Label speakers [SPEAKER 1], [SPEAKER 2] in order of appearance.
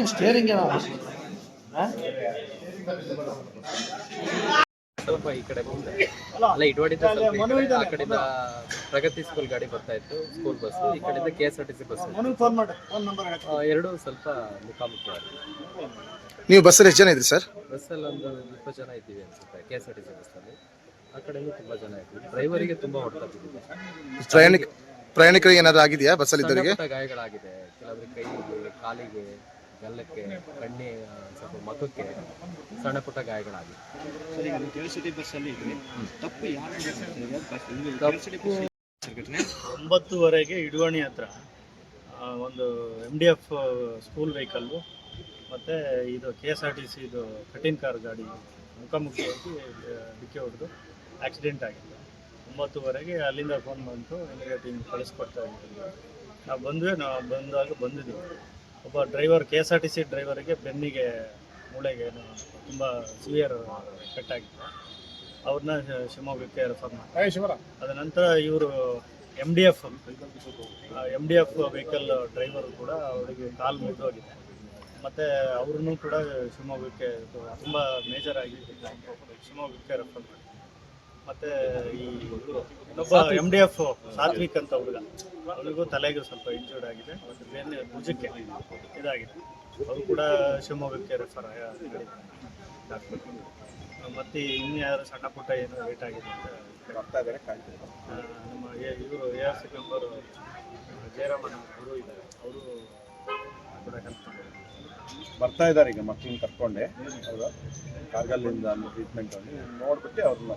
[SPEAKER 1] Steering
[SPEAKER 2] ಸ್ವಲ್ಪ ಈ ಕಡೆ ಬಂದೆ ಅಲ್ಲ ಇಟ್ವಾಡಿಂದ ಸ್ವಲ್ಪ ಆ ಕಡೆಯಿಂದ ಪ್ರಗತಿ ಸ್ಕೂಲ್ ಗಾಡಿ ಬರ್ತಾ ಇತ್ತು, ಸ್ಕೂಲ್ ಬಸ್. ಈ ಕಡೆಯಿಂದ KSRTC ಬಸ್. ಎರಡು ಸ್ವಲ್ಪ ಮುಖಾಮುಖಿ.
[SPEAKER 1] ನೀವು ಬಸ್ಸಲ್ಲಿ ಎಷ್ಟು ಜನ ಇದ್ರಿ ಸರ್?
[SPEAKER 2] ಬಸ್ಸಲ್ಲಿ ಒಂದು 20 ಜನ ಇದ್ದೀವಿ ಅನ್ಸುತ್ತೆ KSRTC ಬಸ್ಸಲ್ಲಿ. ಆ ಕಡೆಯಿಂದ ತುಂಬಾ ಜನ ಇದ್ವಿ. ಡ್ರೈವರಿಗೆ ತುಂಬಾ ಹೊಡೆತ ಬಿದ್ದಿದೆ.
[SPEAKER 1] ಪ್ರಯಾಣಿಕರಿಗೆ ಏನಾದ್ರು ಆಗಿದೆಯಾ ಬಸ್ಸಲ್ಲಿ ಇದ್ದವರಿಗೆ?
[SPEAKER 2] ಗಾಯಗಳಾಗಿದೆ. ಕೆಲವರಿಗೆ ಕೈಗೆ, ಕಾಲಿಗೆ, ಗಲ್ಲಕ್ಕೆ, ಕಣ್ಣಿ, ಸ್ವಲ್ಪ ಮಖಕ್ಕೆ ಸಣ್ಣ ಪುಟ್ಟ ಗಾಯಗಳಾಗಿದೆ.
[SPEAKER 3] 9:30 ಇಡುವಣಿ ಹತ್ರ ಒಂದು MDF ಸ್ಕೂಲ್ ವೆಹಿಕಲ್ಲು ಮತ್ತು ಇದು KSRTC ಇದು 13 ಕಾರ್ ಗಾಡಿ ಮುಖಾಮುಖಿಯಾಗಿ ಡಿಕ್ಕಿ ಹೊಡೆದು ಆಕ್ಸಿಡೆಂಟ್ ಆಗಿತ್ತು. 9:30 ಅಲ್ಲಿಂದ ಫೋನ್ ಬಂತು, ಇಲ್ಲಿಗೆ ಟೀಮ್ ಕಳಿಸ್ಕೊಡ್ತಾ ಇದ್ದೀವಿ. ನಾವು ಬಂದಿದ್ದೀವಿ. ಒಬ್ಬ ಡ್ರೈವರ್ KSRTC ಡ್ರೈವರಿಗೆ ಬೆನ್ನಿಗೆ, ಮೂಳೆಗೆ ತುಂಬ ಸಿವಿಯರ್ ಪೆಟ್ಟಾಗಿತ್ತು. ಅವ್ರನ್ನ ಶಿವಮೊಗ್ಗಕ್ಕೆ ರೆಫರ್ ಮಾಡಿ. ಅದ ನಂತರ ಇವರು MDF ವೆಹಿಕಲ್ ಡ್ರೈವರು ಕೂಡ ಅವರಿಗೆ ಕಾಲು ಮುರಿದೋಗಿದೆ. ಮತ್ತು ಅವ್ರನ್ನೂ ಕೂಡ ಶಿವಮೊಗ್ಗಕ್ಕೆ ತುಂಬ ಮೇಜರ್ ಆಗಿ ಶಿವಮೊಗ್ಗಕ್ಕೆ ರೆಫರ್ ಮಾಡಿ. ಮತ್ತು ಈ ಇನ್ನೊಬ್ಬ MDF ಸಾತ್ವಿಕ್ ಅಂತ ಹುಡುಗ, ಅವನಿಗೂ ತಲೆಗೆ ಸ್ವಲ್ಪ ಇಂಜೂರ್ಡ್ ಆಗಿದೆ ಮತ್ತು ಬೇರೆ ಭುಜಕ್ಕೆ ಇದಾಗಿದೆ. ಅವರು ಕೂಡ ಶಿವಮೊಗ್ಗಕ್ಕೆ ರೆಫರ್ ಮಾಡಿದ್ದಾರೆ ಡಾಕ್ಟರ್. ಮತ್ತು ಇನ್ಯಾರು ಸಣ್ಣ ಪುಟ್ಟ ಏನೋ ಲೇಟ್ ಆಗಿದೆ ಅಂತ ಬರ್ತಾ ಇದ್ದಾರೆ. ನಮ್ಮ ಇವರು ARC ಮೆಂಬರು ಜಯರಾಮಣ್ಣ ಅವರು ಇದ್ದಾರೆ, ಅವರು ಕೂಡ ಹೆಲ್ಪ್
[SPEAKER 4] ಬರ್ತಾ ಇದ್ದಾರೆ. ಈಗ ಮಕ್ಕಳನ್ನ ಕರ್ಕೊಂಡೆ ಅವರು ಕಾರ್ಗಲ್ಲಿಂದ ಟ್ರೀಟ್ಮೆಂಟ್ ನೋಡ್ಬಿಟ್ಟು ಅವ್ರನ್ನ